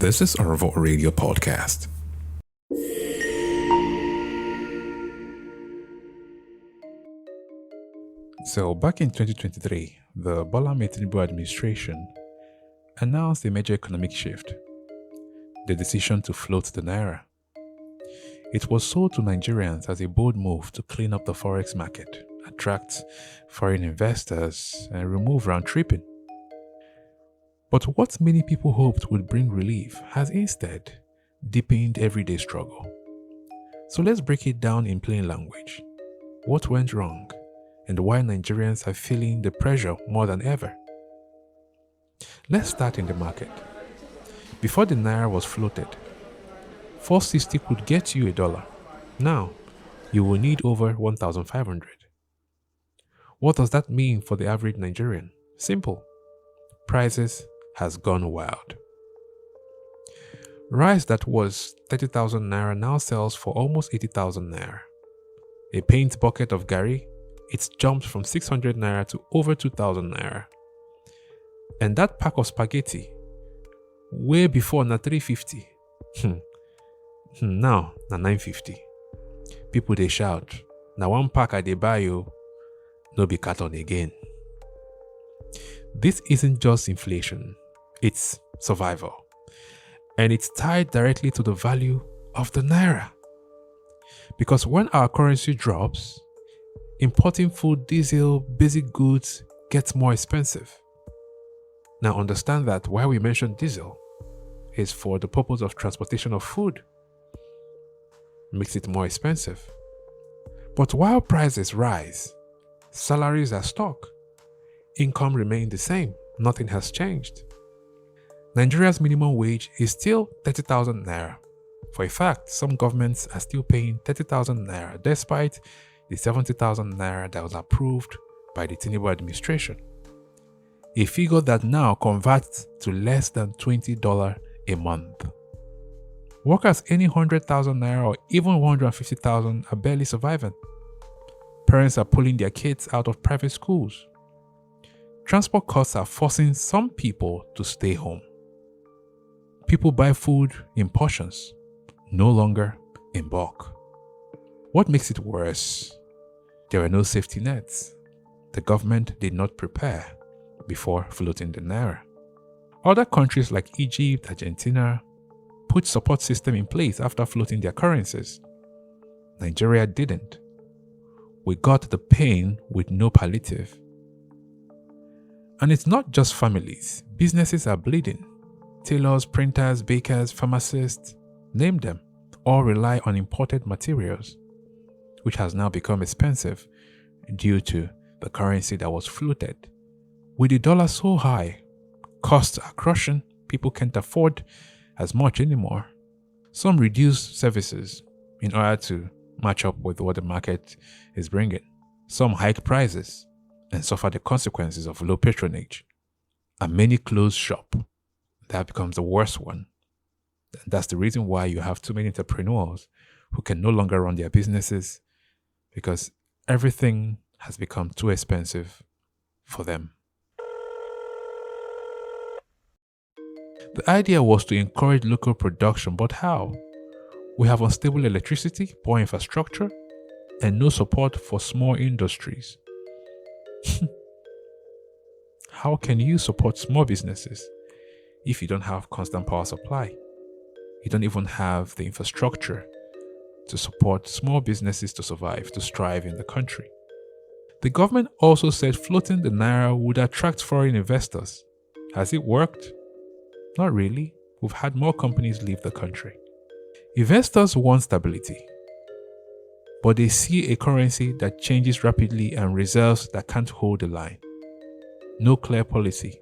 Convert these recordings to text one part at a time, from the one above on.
This is Arvo Radio Podcast. So, back in 2023, the Bola Tinubu administration announced a major economic shift, the decision to float the Naira. It was sold to Nigerians as a bold move to clean up the forex market, attract foreign investors, and remove round-tripping. But what many people hoped would bring relief has instead deepened everyday struggle. So let's break it down in plain language. What went wrong and why Nigerians are feeling the pressure more than ever? Let's start in the market. Before the Naira was floated, 460 could get you $1. Now, you will need over 1,500. What does that mean for the average Nigerian? Simple. Prices has gone wild. Rice that was 30,000 Naira now sells for almost 80,000 Naira. A paint bucket of Gary, it's jumped from 600 Naira to over 2,000 Naira. And that pack of spaghetti, way before na 350, now na 950. People they shout, na one pack I dey buy you, no be carton again. This isn't just inflation, it's survival. And it's tied directly to the value of the Naira. Because when our currency drops, importing food, diesel, basic goods gets more expensive. Now understand that why we mention diesel is for the purpose of transportation of food. Makes it more expensive. But while prices rise, salaries are stuck. Income remains the same. Nothing has changed. Nigeria's minimum wage is still 30,000 Naira. For a fact, some governments are still paying 30,000 Naira despite the 70,000 Naira that was approved by the Tinubu administration. A figure that now converts to less than $20 a month. Workers earning 100,000 Naira or even 150,000 are barely surviving. Parents are pulling their kids out of private schools. Transport costs are forcing some people to stay home. People buy food in portions, no longer in bulk. What makes it worse? There are no safety nets. The government did not prepare before floating the Naira. Other countries like Egypt, Argentina put support system in place after floating their currencies. Nigeria didn't. We got the pain with no palliative. And it's not just families. Businesses are bleeding. Tailors, printers, bakers, pharmacists, name them, all rely on imported materials, which has now become expensive due to the currency that was floated. With the dollar so high, costs are crushing, people can't afford as much anymore. Some reduce services in order to match up with what the market is bringing. Some hike prices and suffer the consequences of low patronage. And many close shop. That becomes the worst one. And that's the reason why you have too many entrepreneurs who can no longer run their businesses because everything has become too expensive for them. The idea was to encourage local production, but how? We have unstable electricity, poor infrastructure, and no support for small industries. How can you support small businesses if you don't have constant power supply? You don't even have the infrastructure to support small businesses to survive, to strive in the country. The government also said floating the Naira would attract foreign investors. Has it worked? Not really. We've had more companies leave the country. Investors want stability, but they see a currency that changes rapidly and reserves that can't hold the line. No clear policy,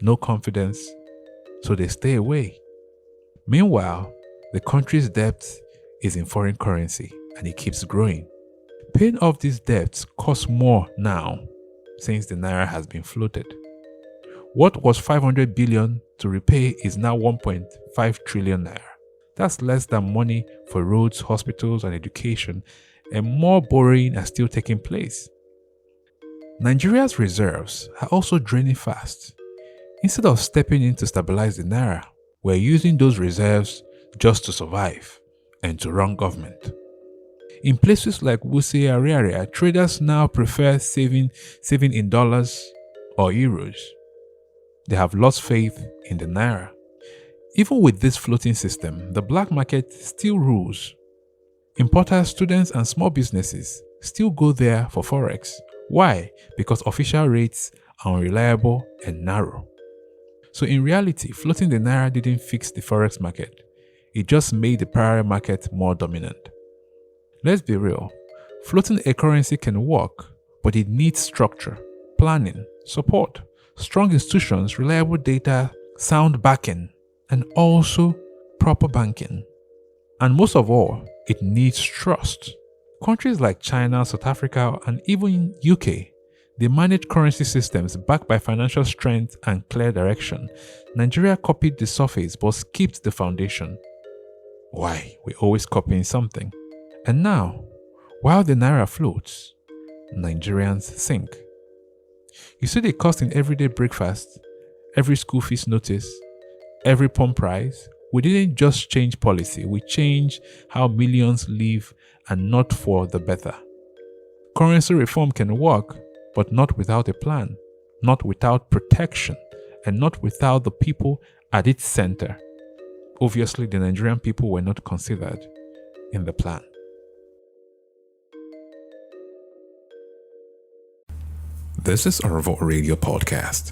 no confidence, so they stay away. Meanwhile, the country's debt is in foreign currency and it keeps growing. Paying off these debts costs more now since the Naira has been floated. What was 500 billion to repay is now 1.5 trillion Naira. That's less than money for roads, hospitals, and education, and more borrowing are still taking place. Nigeria's reserves are also draining fast. Instead of stepping in to stabilize the Naira, were using those reserves just to survive and to run government. In places like Wuse Ariaria, traders now prefer saving in dollars or euros. They have lost faith in the Naira. Even with this floating system, the black market still rules. Importers, students, and small businesses still go there for forex. Why? Because official rates are unreliable and narrow. So in reality, floating the Naira didn't fix the forex market. It just made the parallel market more dominant. Let's be real, floating a currency can work, but it needs structure, planning, support, strong institutions, reliable data, sound backing, and also proper banking. And most of all, it needs trust. Countries like China, South Africa, and even UK, they manage currency systems backed by financial strength and clear direction. Nigeria copied the surface but skipped the foundation. Why? We're always copying something. And now, while the Naira floats, Nigerians sink. You see the cost in everyday breakfast, every school fees notice, every pump price. We didn't just change policy, we changed how millions live, and not for the better. Currency reform can work, but not without a plan, not without protection, and not without the people at its center. Obviously, the Nigerian people were not considered in the plan. This is a Revolt Radio podcast.